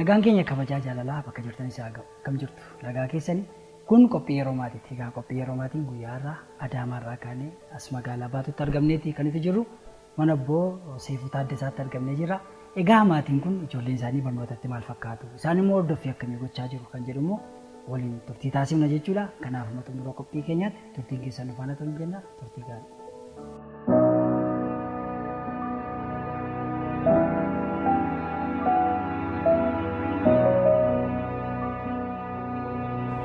Nagaan keenya kabajaa jaalalaa bakka jirtan isaa ga'u kam jirtu nagaa keessanii kun qophii yeroo maatiitti. Egaa qophii yeroo maatiin guyyaa irraa Adaamaarraa kaanee as magaalaa Baatuutti argamneeti kan itti jirru mana Obbo Seefuu Taaddasaatti argamnee jirra. Egaa maatiin kun ijoolleen isaanii barnootatti maal fakkaatu isaan immoo hordoffii akkamii gochaa jiru kan jedhu immoo waliin turtii taasifna jechuudha. Kanaaf xumura qophii keenyaatti turtiin keessan faana ta'uu jenna. Turtii gaarii.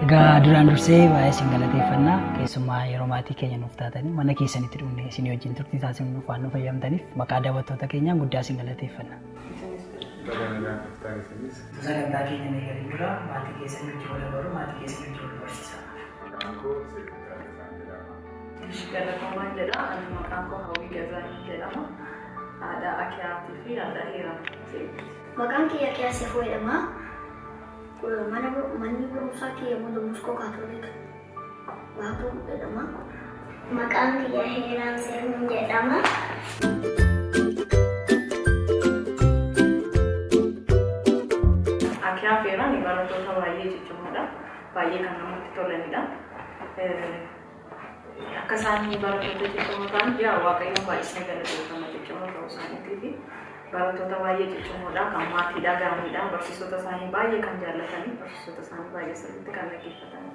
Egaa duraan dursee baay'ee isin galateeffannaa keessumaa yeroo maatii keenya nuuf taatanii mana keessanitti dhufnee isin wajjin turtii taasifnuuf waan nu fayyamtaniif maqaa daawwattoota keenyaan guddaa isin galateeffanna. Sagantaa keenya eegalee jira maatii keessanii wajjin wal baruu maatii keessanii wajjin wal barsiisaa. Galatoommaan jedha ani maqaan koo Hawwii Gazaanii jedhama. Haadha Akiyaatii fi haadha Heeraati. Maqaan kiyya Akiyaa Seefuu jedhama. Manni barumsaa kiyya Moodaa Muskoo Kaatolika Baatuu jedhama. Maqaan kiyya Heeraan Seefuu jedhama. Akiyaa fi Heeraan barattoota baay'ee ciccimoodha. Baay'ee kan namatti tolanidha. Akka isaan barattoota ciccimoo ta'an Waaqayyoon baay'isanii galateeffama ciccimoo ta'uu isaaniitii fi barattoota baay'ee ciccimoodha kan maatiidha gaariidha barsiisota isaanii baay'ee kan jaallatanii barsiisota isaanii baay'ee sirriitti kan dhaggeeffatanii.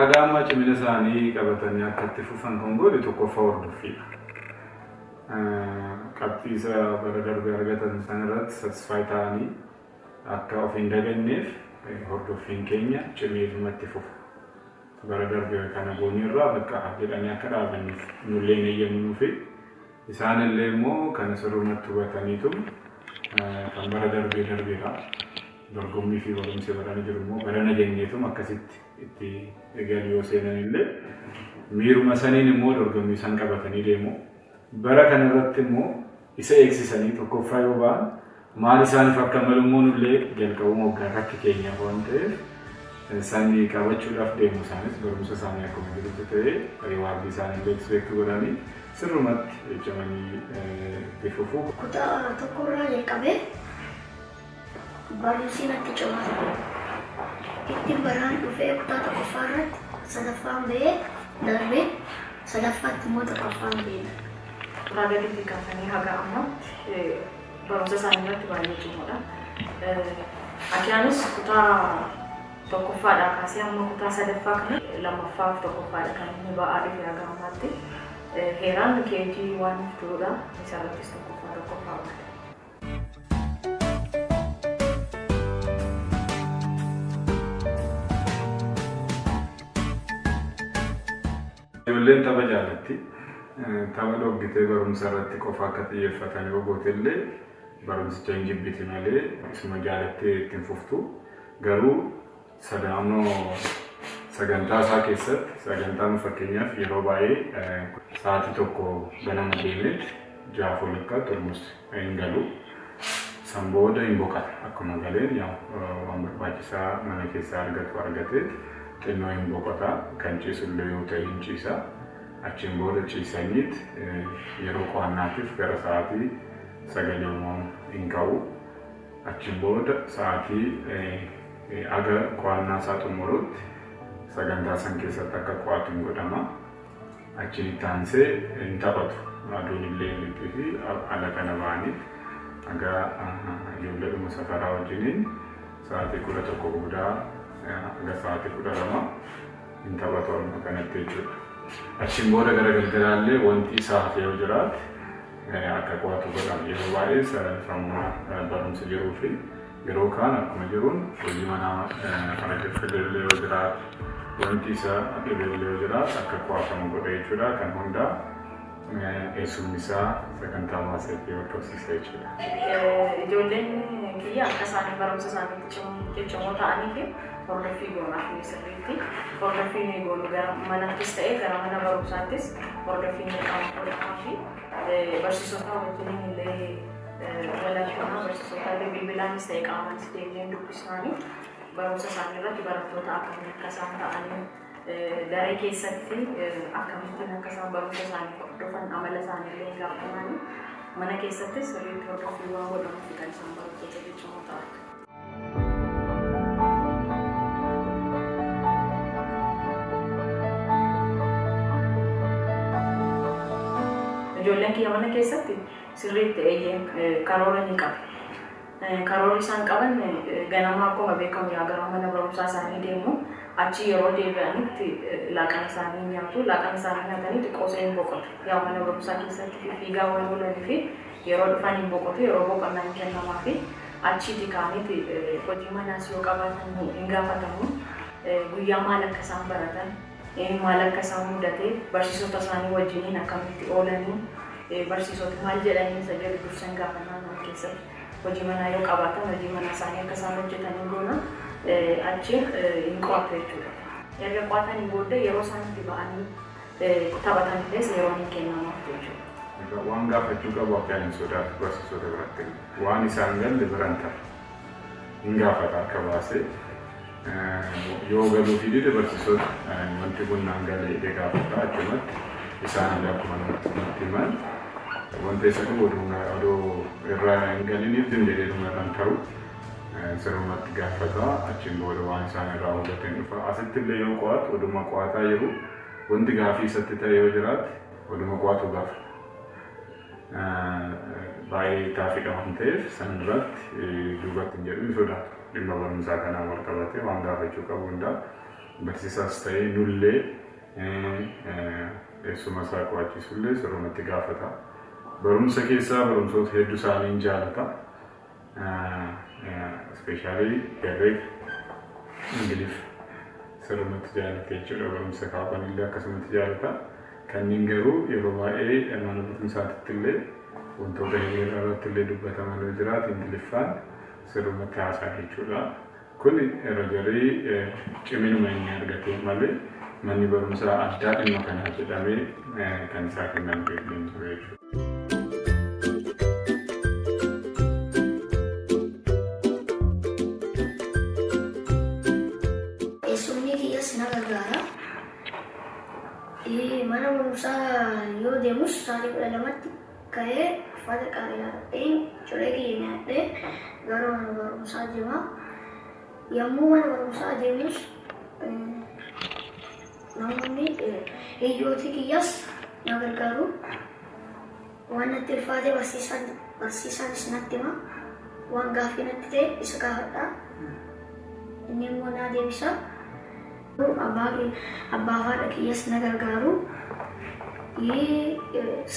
Agaammaa cimina isaanii qabatanii akka itti fufan kan godhe tokkoffaa hordoffiidha. Qabxiisa bara darbee argatan sanarratti satisfaay ta'anii akka of hin daganneef hordoffiin keenya cimeefumatti fufu. Bara darbee kana goonirraa bakka jedhanii akka dhaabaniif nullee eeyyamnuu fi isaanillee immoo kan sirrumatti hubataniitu kan bara darbeedha. Dorgommii fi barumsi baranii jiru immoo barana jenneetum akkasitti itti eegalu yoo seenanillee miiruma saniin immoo dorgommii san qabatanii deemu. Bara kanarratti immoo isa eegsisanii tokkoffaa yoo ba'an maal isaaniif akka malu immoo nullee jalqabuma waggaa rakki keenya waan ta'eef isaanii qabachuudhaaf deemu isaanis barumsa isaanii akkuma jirutti ta'ee riwaardii isaanii beeksifachuu godhanii sirrumatti ejjamanii bifufu. Kutaa tokkorraa jalqabee barumsi natti cimaa ittiin baraan dhufee kutaa tokkoffaa irratti sadaffaan ba'ee darbee sadaffaatti immoo tokkoffaan ba'ee. Kutaa gaditti kaasanii haga ammaatti barumsa isaanii irratti baay'ee cimoodha. Akiyaanis kutaa tokkoffaadhaa kaasee amma kutaa sadaffaa kana lammaffaaf tokkoffaadha kan inni ba'aa dhufe haga ammaatti. Heeraan keejii waan fituudha isarrattis tokkoffaa baate. Ijoolleen tapha jaallatti. Tapha dhoggitee barumsa irratti qofa akka xiyyeeffatan yoo gootellee barumsicha hin jibbiti malee isuma jaalattee ittiin fuftu. Garuu sadaanoo sagantaa isaa keessatti sagantaan fakkeenyaaf yeroo baay'ee sa'aatii tokko ganama deemeetti jaafuu lakkaatti olmus hin galu. San booda hin boqata akkuma galeen waan barbaachisaa mana keessaa argateet xinnoo hin boqota kan ciisullee yoo ta'e hin ciisa. Achiin booda ciisaniit yeroo qo'annaatiif gara sa'aatii 9 hin ka'u. Achiin booda sa'aatii aga qo'annaa isaa xumurutti sagantaa san keessatti akka qo'atu hin godhama. Achiin itti aansee hin taphatu. Aduun illee lixxii fi ala kana ba'aniif aga ijoolleedhuma safaraa wajjiniin sa'aatii 11 guddaa aga sa'aatii 12 hin taphatu amma kanatti jechuudha. Achiin booda gara galgalaallee wanti isaa hafee yoo jiraate akka qo'atu godhama. Yeroo baay'ee sammuu barumsa jiruu fi yeroo kaan akkuma jiruun hojii manaa argachuu yoo jiraate wanti isaa dhibeellee yoo jiraate akka qo'atamu godha jechuudha. Kan hundaa eessumni isaa sagantaa maaseetii hordofsiisa jechuudha. Ijoolleen kiyya akka isaanii barumsa isaaniitti ciccimoo ta'anii fi hordoffii goonaaf sirriitti hordoffiin goonu gara manattis ta'ee gara mana barumsaattis hordoffiin qaama fi barsiisota wajjin illee walakkanaa barsiisota illee bilbilaanis ta'ee qaamanis deemnee dubbisnaanii barumsa isaanii irratti barattoota akkamiin akka isaan ta'anii daree keessatti akkamittiin akka isaan barumsa isaanii hordofan amala isaanii illee gaafataanii mana keessattis sirriitti hordoffii waan godhamuuf kan isaan barattoota jechuun ta'a. ijoolleen kiyya mana keessatti sirriitti karoora ni qabu. Karoora isaan qaban ganama akkuma beekamu yaa gara mana barumsaa isaanii deemu achi yeroo deebi'anitti laaqana isaanii nyaatu. Laaqana isaanii nyaatanii xiqqoo ishee hin boqotu. Yaa mana barumsaa keessatti fiigaa waan oolanii fi yeroo dhufan hin boqotu, yeroo boqonnaa hin kennamaa fi achitti kaanitti hojii manaas yoo qabaatan hin gaafatamu. Guyyaa maal akka isaan baratan, maal akka isaan mudate, barsiisota isaanii wajjiniin akkamitti oolanii, barsiisota maal jedhanii isa jedhu dursa hin gaafannaa nama keessatti. Hojii manaa yoo qabaatan hojii manaa isaanii akka isaan hojjetanii goona achi hin qo'atu jechuudha. Erga qo'atanii booddee yeroo isaan itti ba'anii taphatanillee yeroo hin kennamaaf jechuudha. Waan gaafachuu qabu akka hin sodaatu barsiisota biratti waan isaan galle biran ta'a. Hin gaafata akka baasee yoo galuu fi dide barsiisota wanti kun naan galle jedhee gaafata achumatti isaan akkuma nutti himan. Wanti isa dhufu oduu irraa hin galiniif dindeedheedhuma irraan ta'u sirnumatti gaafata achiin booda waan isaan irraa hubatan dhufa. Asitti illee yoo qo'atu oduma qo'ataa jiru wanti gaafii isatti ta'e yoo jiraate oduma qo'atu gaafa. Baay'ee taafika waan ta'eef san irratti duubatti hin jedhu sodaatu. Dhimma barumsaa kanaan wal qabatee waan gaafachuu qabu hundaa barsiisaas ta'ee nullee eessuma isaa qo'achiisullee sirnumatti gaafata. Barumsa keessaa barumsoota hedduu isaanii hin jaalata. Ispeeshaalii herreega Ingiliif sirnumatti jaalata jechuudha. Barumsa kaafanillee akkasumatti jaalata. Kanneen garuu yeroo baay'ee mana barumsaatti illee wantoota hiriira irratti illee dubbataman yoo jiraate Ingiliffaan sirnumatti haasaa jechuudha. Kun irra garii ciminuma inni argate malee manni barumsaa addaa dhimma kanaa jedhamee kan isaa kennan beekneen ture jechuudha. Mana barumsaa yoo deemus sa'aatii 12tti ka'ee uffata qaaraa ta'een ciree kiyya nyaadhee gara mana barumsaa deema. Yommuu mana barumsaa deemus namoonni hiriyoota kiyyaas na gargaaru. Waan natti ulfaate barsiisaanis natti hima. Waan gaaffii natti ta'e isa gaafadha. Inni immoo na deebisa. Abbaa haadha kiyyaas na gargaaru.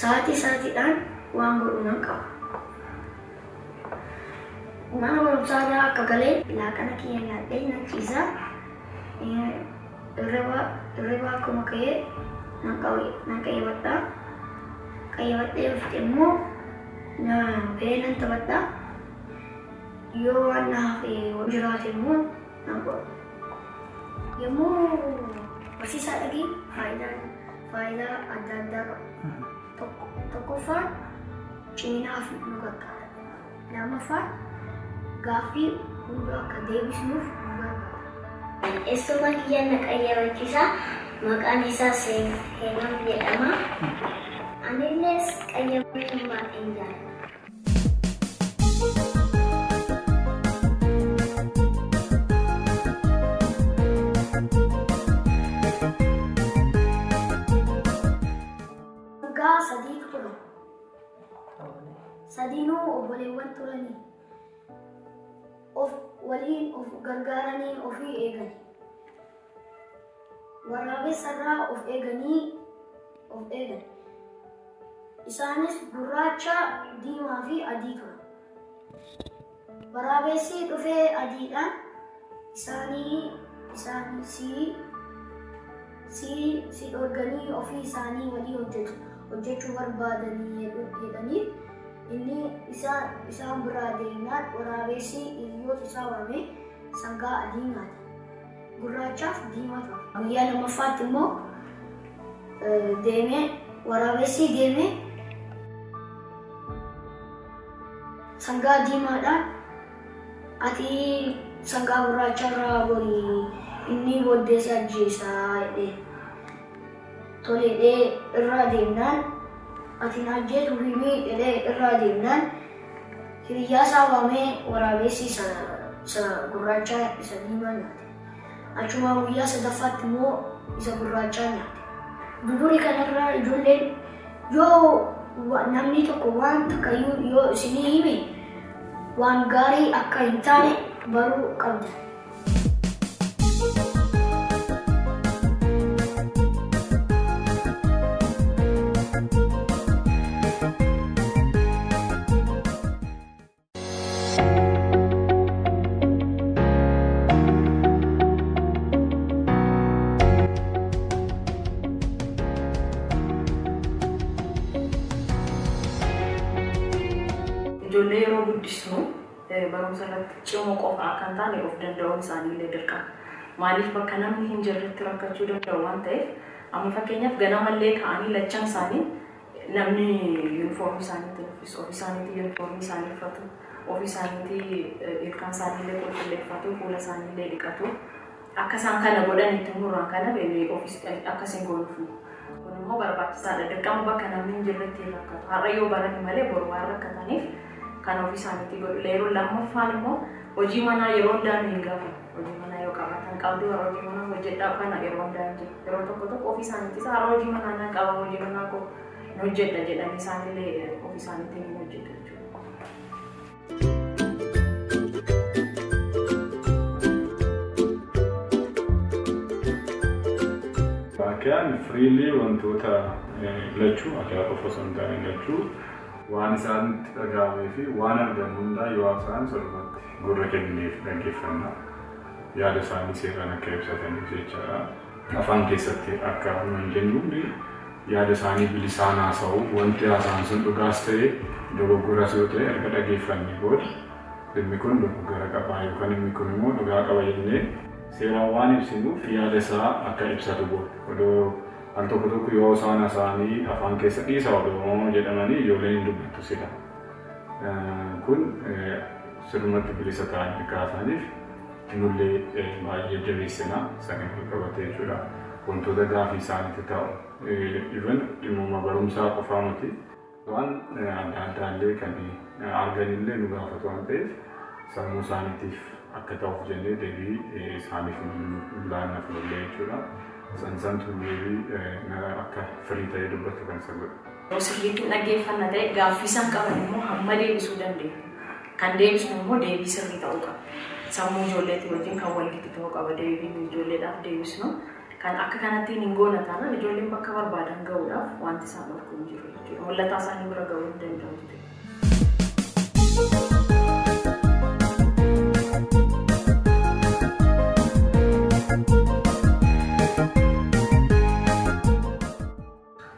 Sa'aatiidhaan waan godhu nan qaba. Mana barumsaa irraa akka galee laaqana kiyya nyaadhee nan ciisa. Irribaa akkuma ka'ee nan qayyabadha. Qayyabadhee dhufte immoo ba'ee nan taphadha. Yoo waan na hafe jiraate immoo nan godha. Yommuu barsiisaa dhagee faayidaa adda addaa qaba. Tokkoffaan ciminaaf nu gargaara. Lammaffaan gaaffii hunda akka deebisnuuf nu gargaara. Eessuma kiyya na qayyabachiisa. Maqaan isaas Heenam jedhama. Anilles qayyabachuu baay'een jaalladha. Sadiitu turan. Sadiinuu obboleewwan turanii waliin of gargaaranii ofii eegani. Waraabessarraa of eegan. Isaanis gurraacha, diimaa fi adii turan. Waraabessi dhufee adiidhaan isaanii si dhorganii ofii isaanii walii hojjechuu barbaadanii jedhanii inni isaan biraa deemnaan waraabessi hiriyoota isaa waamee sangaa adii nyaate. Gurraachaaf diimaa ture. Guyyaa lammaffaatti immoo waraabessi deemee sangaa diimaadhaan ati sangaa gurraacharraa borii inni booddeessa ajjeesaa jedhee. Toledhee irraa deemnaan ati na ajjeetu himii jedhee irraa deemnaan hiriyyaa isaa waamee waraabessi isa gurraachaa isa diimaa nyaate. Achumaan guyyaa sadaffaatti immoo isa gurraachaa nyaate. Dudurii kanarraa ijoolleen yoo namni tokko waan takkayyuu yoo isinii hime waan gaarii akka hin taane baruu qabda. Ijoollee yeroo guddisnu barumsa irratti cimoo qofa akka hin taane of danda'uun isaaniillee dirqama. Maaliif bakka namni hin jirretti rakkachuu danda'u waan ta'eef, amma fakkeenyaaf ganamallee ka'anii lachan isaanii namni yuunifoormii isaaniitiin uffisu, ofii isaaniitii yuunifoormii isaanii uffatu, ofii isaaniitii ilkaan isaaniillee qulqulleeffatu, fuula isaaniillee dhiqatu. Akka isaan kana godhan itti muraan kana beeknee akkasiin goonuuf. Kun immoo barbaachisaadha. Dirqama bakka namni hin jirretti hin rakkatu. Har'a yoo barani malee boru waan rakkataniif kan ofii isaaniitii godhu. Yeroo lammaffaan immoo hojii manaa yeroo hundaa nu hin gaafatu. Hojii manaa yoo qabaatan qabdu har'a hojii manaa hojjedhaa kana yeroo hundaa hin jiru. Yeroo tokko ofii isaaniitis har'a hojii manaa nan qaba hojii manaa koo hin hojjedha jedhanii isaanillee ofii isaaniitiin hin hojjetu jechuudha. Akkaan freely wantoota lachuu akka qofa osoo hin taane lachuu waan isaanitti dhaga'amee fi waan argan hundaa yoo isaan salphatti gurra kenneef dhaggeeffannaa yaada isaanii seeraan akka ibsataniif jechaadha. Afaan keessatti akka hin jennuun yaada isaanii bilisaan haasa'u wanti haasa'an sun dhugaas ta'e dogoggoras yoo ta'e erga dhaggeeffannee booda dhimmi kun dogoggora qaba yookaan dhimmi kun immoo dhugaa qaba jennee seeraan waan ibsinuuf yaada isaa akka ibsatu godhu. Odoo al tokko yoo isaan haasa'anii afaan keessa dhiisa odoo jedhamanii ijoolleen hin dubbattu sila. Kun sirnatti bilisa ta'anii kaasaniif nullee baay'ee jabeessinaa saniif qabate jechuudha. Wantoota gaafii isaaniitti ta'u. Even dhimma barumsaa qofaa miti waan adda addaallee kan arganillee nu gaafatu waan ta'eef sammuu isaaniitiif akka ta'uuf jennee deebii isaaniif laannaaf nullee jechuudha. Sansantu deebii akka firii ta'ee dubbatu kan isa godhu. Yoo sirriitti dhaggeeffanna ta'e gaaffii isaan qaban immoo hamma deebisuu dandeenya. Kan deebisnu immoo deebii sirrii ta'uu qaba. Sammuu ijoolleetii wajjin kan walitti ta'uu qaba deebii ijoolleedhaaf deebisnu. Kan akka kanattiin hin goona taanaan ijoolleen bakka barbaadan ga'uudhaaf wanti isaan dhorku hin jiru jechuudha. Mul'ataa isaanii bira ga'uu hin danda'u jechuudha.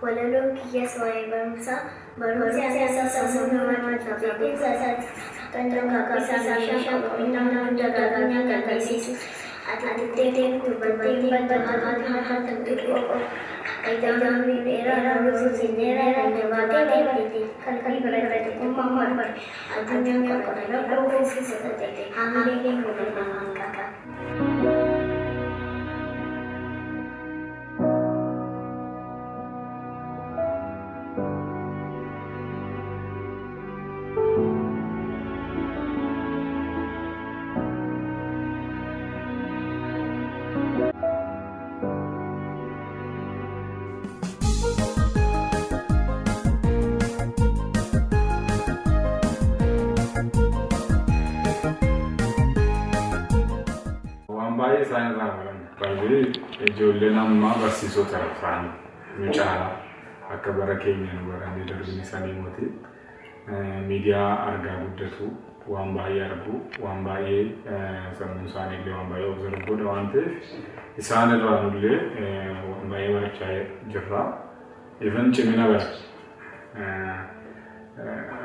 Walaloon kiyyaas waa'ee barumsaa barumsa sammuu namaa beekumsa kan qaqqabsiisaa nama dagaaganii kan taasisu ati dubartiin badda xiqqoo qayyamni dheeraa roobsi dheeraa kan jabaatee kan barate uumamaa addunyaa qoqqoodanii dhufuuf ta'e hamilee kennuudhaan qaba. Baay'ee isaan irraa baran baay'ee ijoolleen ammaa barsiisota ta'an nu caala akka bara keenya nu baranii darbin isaanii moti miidiyaa argaa guddatu waan baay'ee argu waan baay'ee sammuu isaaniillee waan baay'ee observe godha waan ta'eef isaan irraa nullee waan baay'ee barachaa jirra. Even cimina bara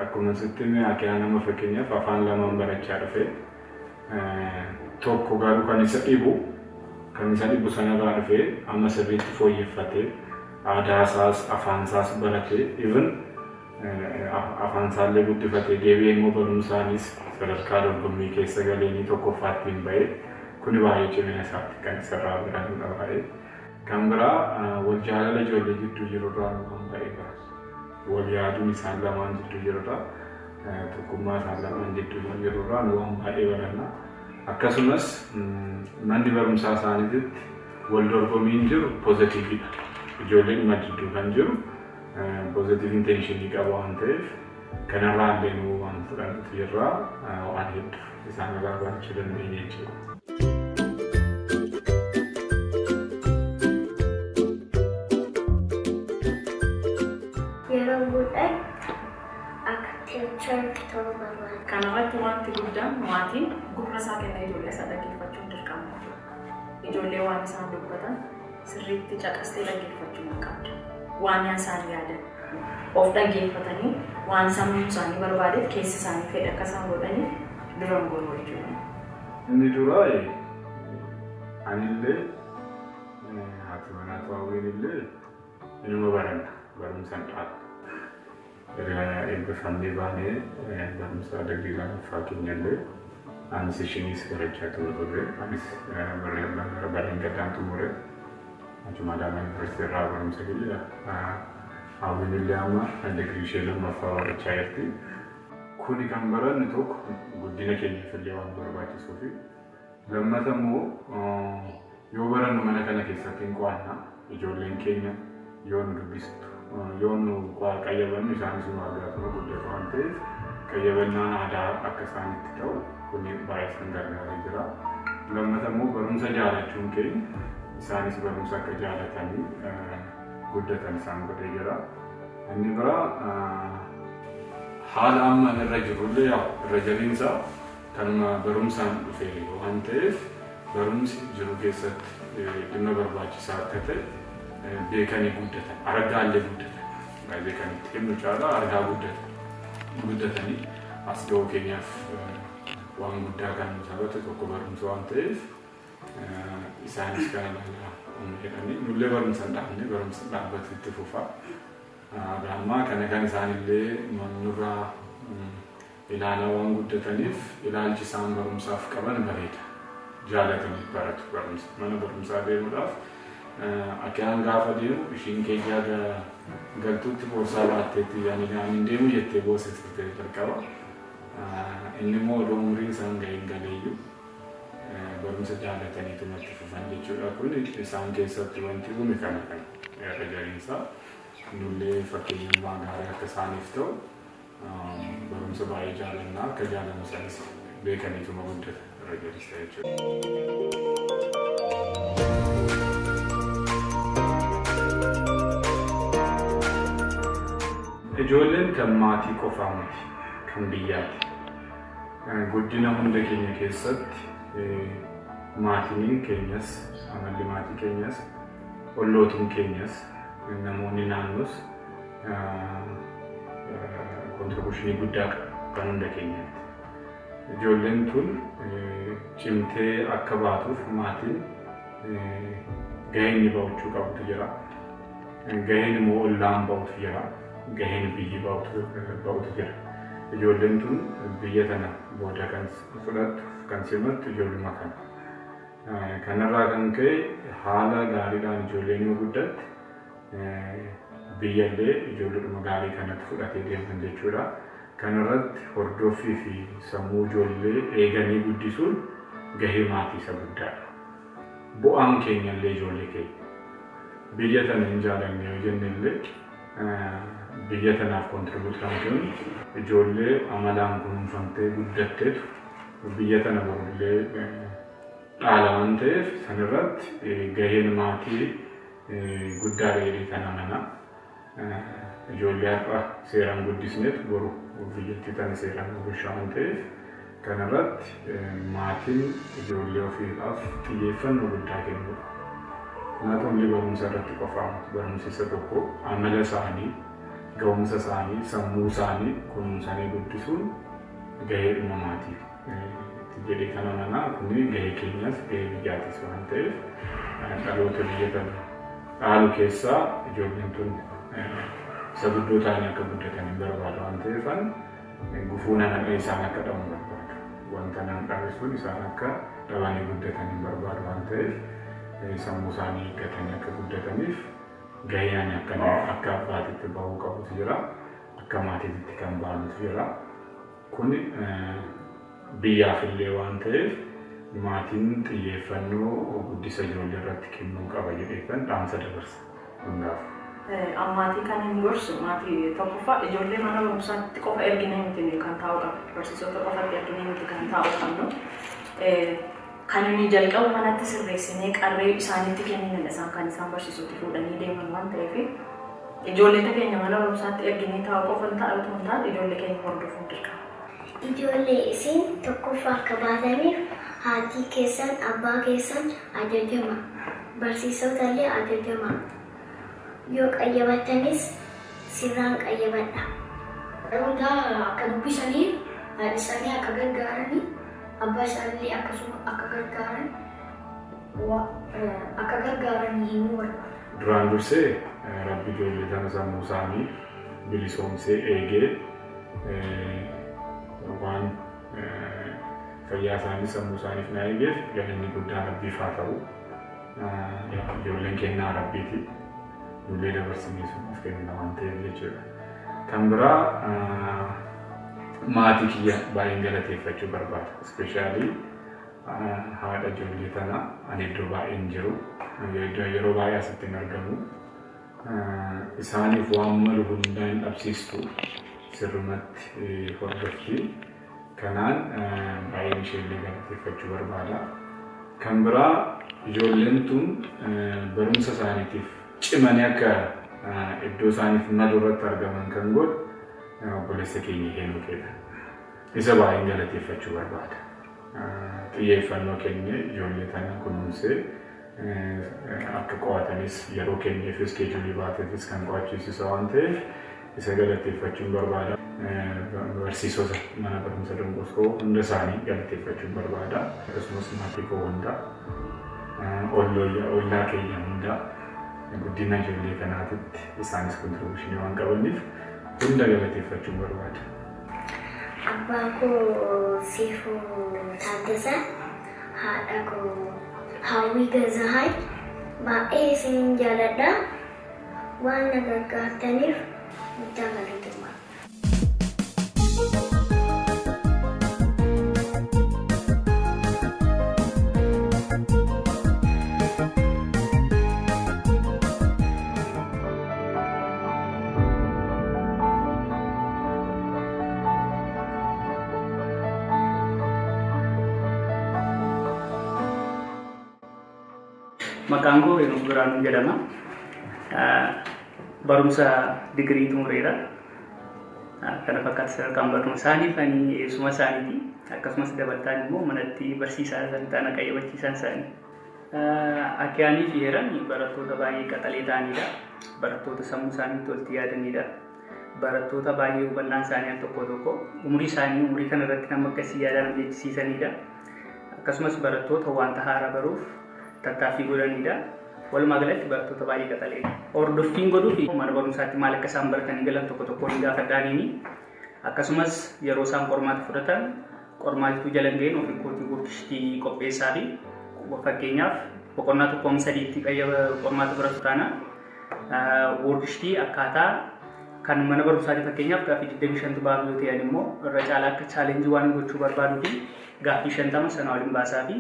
akkuma sittiin akka nama fakkeenyaaf afaan lamaan barachaa dhufe tokko garuu kan isa dhibu sanarraa dhufee amma sirriitti fooyyeffatee aadaa isaas afaan isaas baratee even afaan isaallee guddifatee deebi'ee immoo barumsaanis sadarkaa dorgommii keessa galeenii tokkoffaatti hin ba'e kuni baay'ee cimina isaatti kan isarraa biranudha baay'ee. Kan biraa wal jaalala ijoollee gidduu jirurraa waan baay'ee bara. Wal yaaduun isaan lamaan gidduu jirurraa tokkummaa isaan lamaan gidduu jirurraa waan baay'ee baranna. Akkasumas manni barumsaa isaaniitti wal dorgommiin jiru poozitiividha. Ijoolleen dhimma jidduu kan jiru positive intention qaba waan ta'eef kanarraa illee nu waan fudhannutu irraa waan hedduu isaan irraa barachuu dandeenya jechuudha. Yeroo guddaa akka teechaar ta'uu barbaada. Kanarratti wanti guddaan maatiin gurra isaa kennaa ijoollee isaa dhaggeeffachuun dirqama. Ijoollee waan isaan dubbatan sirriitti caqastee dhaggeeffachuu qabda. Waan isaan yaadan of dhaggeeffatanii waan sammuu isaanii barbaadeef keessi isaanii fedha akka isaan godhaniif dura goruu jechuudha. Inni duraa anillee haati manaa ta'uu illee inuma baranna barumsaan dhaaba. Eebbifamnee baanee barumsa dagdiigaa nuffaa keenyallee anis isheenis barachaa turre anis bareen gaddaan xumure achuma Adaamaa Yuunivarsiitii irraa barumsa kiyya hawwiin illee amma dagdii ishee lammaffaa barachaa jirti. Kuni kan baranne tokko guddina keenyaaf illee waan barbaachisuu fi lammata immoo yoo barannu mana kana keessatti hin qo'anna ijoolleen keenya yoo nu dubbistu yoo nu qayyabannu isaanis nu argatuma guddatu waan ta'eef qayyabannaan aadaa akka isaanitti ta'u kuni baay'ee isaan gargaaree jira. Lammata immoo barumsa jaalachuun keenya isaanis barumsa akka jaalatanii guddatan isaan godhee jira. Inni biraa haala amma irra jirullee irra jabiinsa kanuma barumsaan dhufee waan ta'eef barumsi jiru keessatti dhimma barbaachisaa akka ta'e beekanii guddatan, argaallee guddatan. Beekanitti himnu caalaa argaa guddatanii as ga'uu keenyaaf waan guddaa kan nu sabate tokko barumsa waan ta'eef isaanis kana ilaalaa jedhanii nullee barumsa dhaabbatu itti fufaa. Ammaa kana kan isaanillee nurraa ilaalaa waan guddataniif ilaalchi isaan barumsaaf qaban bareeda. Jaalatanii baratu barumsa. Mana barumsaa deemuudhaaf akkaan gaafa deemu ishiin keeyyaa galtuutti boorsaa baatteetti ani deemu jettee boosifte jalqaba. Inni immoo odoo umriin isaan ga'een galeeyyuu barumsa jaalataniitu natti fufan jechuudha. Kun isaan keessatti wanti uume kana kan irra jariinsaa nullee fakkeenyummaa gaarii akka isaaniif ta'u barumsa baay'ee jaalannaa akka jaalamu isaaniis beekaniituma guddata irra jariinsa jechuudha. Ijoolleen kan maatii qofaa miti kan biyyaati. Guddina hunda keenya keessatti maatiin keenyas amalli maatii keenyas ollootiin keenyas namoonni naannoos kontribuushinii guddaa kan hunda keenyaatti. Ijoolleen tun cimtee akka baatuuf maatiin gahee inni ba'achuu qabutu jira. Gaheen immoo ollaan ba'utu jira. Gaheen biyyi ba'utu jira. Ijoolleen tun biyya tana booda kan fudhattu kan simattu ijoolluma kana. Kanarraa kan ka'e haala gaariidhaan ijoolleen yoo guddatte biyyallee ijoolleedhuma gaarii kanatti fudhatee deeman jechuudha. Kanarratti hordoffii fi sammuu ijoollee eeganii guddisuun gahee maatii isa guddaadha. Bu'aan keenyallee ijoollee keenya. Biyya tana hin jaalanne yoo jennellee biyya tanaaf kontribuut kan kennu ijoollee amalaan kunuunfamtee guddatteetu biyya tana barullee dhaala waan ta'eef sanirratti gaheen maatii guddaa dheedhee kan amanaa. Ijoollee har'a seeraan guddisneetu boru biyyattii tana seeraan guddaa waan ta'eef kanarratti maatiin ijoollee ofiidhaaf xiyyeeffannoo guddaa kennudha. Naatoonni barumsa irratti qofaa barumsi isa tokko amala isaanii, ga'umsa isaanii, sammuu isaanii kunuunsanii guddisuun gahee dhimma maatii. Jedhee kana amanaa kuni gahee keenyas gahee biyyaatis waan ta'eef dhaloota biyya kana dhaalu keessaa ijoolleen tun isa guddoo ta'anii akka guddatan hin barbaadu waan ta'eefan gufuu nanaqee isaan akka dhaban barbaadu. Wanta nan dhabeessuun isaan akka dhabanii guddatan hin barbaadu waan ta'eef sammuu isaanii eeggatanii akka guddataniif gaheen akka abbaatitti bahuu qabutu jira, akka maatiitti kan ba'anutu jira. Kun biyyaaf illee waan ta'eef maatiin xiyyeeffannoo guddisa ijoollee irratti kennuu qaba jedhee kan dhaamsa dabarsa hundaaf. Maatii kan hin gorsu maatii tokkoffaa ijoollee mana barumsaatti qofa erginee miti kan taa'u qabu. Barsiisota qofatti erginee miti kan taa'u qabnu. Kan inni jalqabu manatti sirreessinee qarree isaaniitti kenninudha isaan kan isaan barsiisota fuudhanii deeman waan ta'eef ijoollee keenya mana barumsaatti erginee taa'u qofa hin taane ijoollee keenya hordofuun dirqama. Ijoollee isin tokkoffaa akka baataniif haati keessan abbaa keessan ajajama. Barsiisota illee ajajama. Yoo qayyabatanis sirraan qayyabadha. Hundaa akka dubbisanii haadha isaanii akka gargaaranii abbaa isaanii akkasuma akka gargaaranii himuu barbaada. Duraan dursee rabbi ijoollee kana sammuu isaanii bilisoomsee eegee waan fayyaa isaanii sammuu isaaniif na eegeef galanni guddaan rabbiif haa ta'u. Ijoolleen kennaa rabbiiti. Nullee dabarsinee sun of kennina waan ta'eef jechuudha. Kan biraa maatii kiyya baay'een galateeffachuu barbaada. Ispeeshaalii haadha ijoollee tana ani iddoo baay'een jiru. Yeroo baay'ee asitti hin argamu. Isaaniif waan malu hundaa hin dhabsiistu sirrumatti hordofti. Kanaan baay'een isheellee galateeffachuu barbaada. Kan biraa ijoolleen tun barumsa isaaniitiif cimanii akka iddoo isaaniif malu irratti argaman kan godhu obboleessa keenya Heenookeedha. Isa baay'een galateeffachuu barbaada. Xiyyeeffannoo keenya ijoollee tana kunuunsee akka qo'atanis yeroo keenyaafis iskeejuulii baateefis kan qo'achiisisa waan ta'eef isa galateeffachuun barbaada. Barsiisota mana barumsa Don Boscoo hunda isaanii galateeffachuun barbaada. Akkasumas maatii koo hunda ollaa keenya hunda guddina ijoollee kanaatitti isaanis kontribuushinii waan qabaniif hunda galateeffachuun barbaada. Abbaa koo Siifuu Taaddasaa, haadha koo Hawwii Gazahaay baay'ee isin jaaladha. Waan na gargaartaniif guddaa galatoomaa. Maqaan koo Heenok Biraanuu jedhama. Barumsa digirii xumureera. Kana fakkaata sadarkaan barnoota isaanii fi eessuma isaaniiti. Akkasumas dabalataan immoo manatti barsiisaa kan ta'an qayyabachiisaan isaanii. Akkaanii fi heeran barattoota baay'ee qaxalee ta'anidha. Barattoota sammuu isaaniitti walitti yaadanidha. Barattoota baay'ee hubannaan isaanii al tokko umurii isaanii umurii kana irratti nama akkasii yaadaan jechisiisanidha. Akkasumas barattoota wanta haaraa baruuf tattaaffii godhanidha. Walumaa galatti barattoota baay'ee qaxalee. Hordoffiin godhuu fi mana barumsaatti maal akka isaan baratanii galan tokko ni gaafadhaaniini. Akkasumas yeroo isaan qormaata fudhatan qormaatituu jala ga'een ofii kootii workshii qopheessaa fi fakkeenyaaf boqonnaa tokkoon sadiitti qormaata fudhatu taana workshii akkaataa kan mana barumsaatti fakkeenyaaf gaaffii 25 baafuu yoo ta'an immoo irra caalaa akka chaalenjii waan gochuu barbaaduu fi gaaffii 50 sana waliin baasaa fi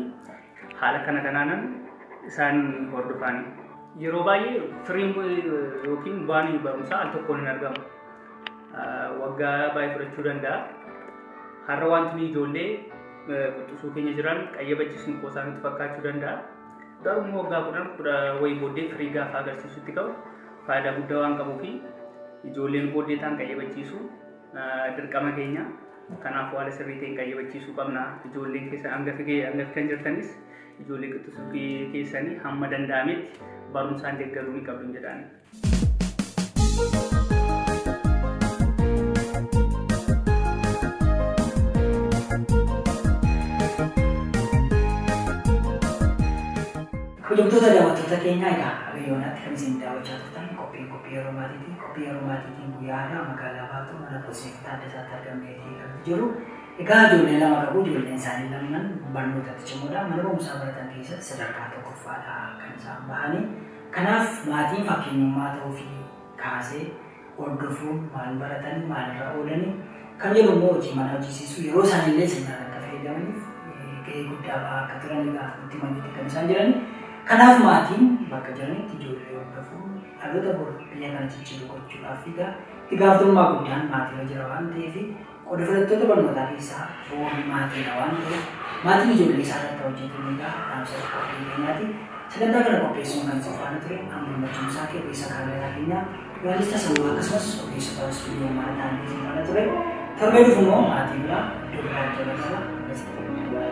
haala kanaanan isaan hordofan. Yeroo baay'ee firiin yookiin bu'aan barumsaa al tokkoon hin argamu. Waggaa baay'ee fudhachuu danda'a. Har'a wanti ijoollee quxisuu keenya jiran qayyabachiisni qoosaa nutti fakkaachuu danda'a. Garuu waggaa 10 wayii booddee firii gaafa agarsiisutti ka'u faayidaa guddaa waan qabuu fi ijoolleen booddee ta'an qayyabachiisuu dirqama keenya. Kanaaf haala sirrii ta'een qayyabachiisuu qabna. Ijoolleen keessa hangafi kan jirtanis ijoollee quxisuu keessanii hamma danda'ametti barumsaan deeggaruu ni qabdu jedhani. Hojjettoota daawwattoota keenyaa egaa hiriyoonatti kan isin daawwachaa turtan qophii yeroo maatiitiin guyyaa har'aa magaalaa Baatoo mana Kosiif Taaddasaatti argamneetii kan jiru. Egaa ijoollee lama qabu. Ijoolleen isaanii lamaan barnootatti cimoodha. Mana barumsaa baratan keessatti sadarkaa tokkoffaadha kan isaan bahanii. Kanaaf maatiin fakkeenyummaa ta'uufii kaasee hordofuun maal baratanii maalirra oolanii kan jedhu immoo hojii mana hojjisiisuu yeroo isaanillee sirnaan akka fayyadamaniif gahee guddaa bahaa akka turan egaa nutti himameeti kan isaan jirani. Kanaaf maatiin bakka jiranitti ijoollee hordofuu dhaloota bor biyya kana jijjiiruu gochuudhaaf itti gaafatamummaa guddaan maatii irra jira waan ta'eef qooda fudhattoota barnootaa keessaa bu'uurri maatiidha waan ta'eef maatiin ijoollee isaa irratti hojjetanidha. Dhaamsa keenyaati. Sagantaa kana qopheessuun kan faana ture gammachuun isaa qeerransa kaameraa keenyaa Dubartista sammuu akkasumas ogeessota istuudiyoo mana ta'anii faana ture. Torbee dhufu immoo maatii biraa iddoo biraatti waliin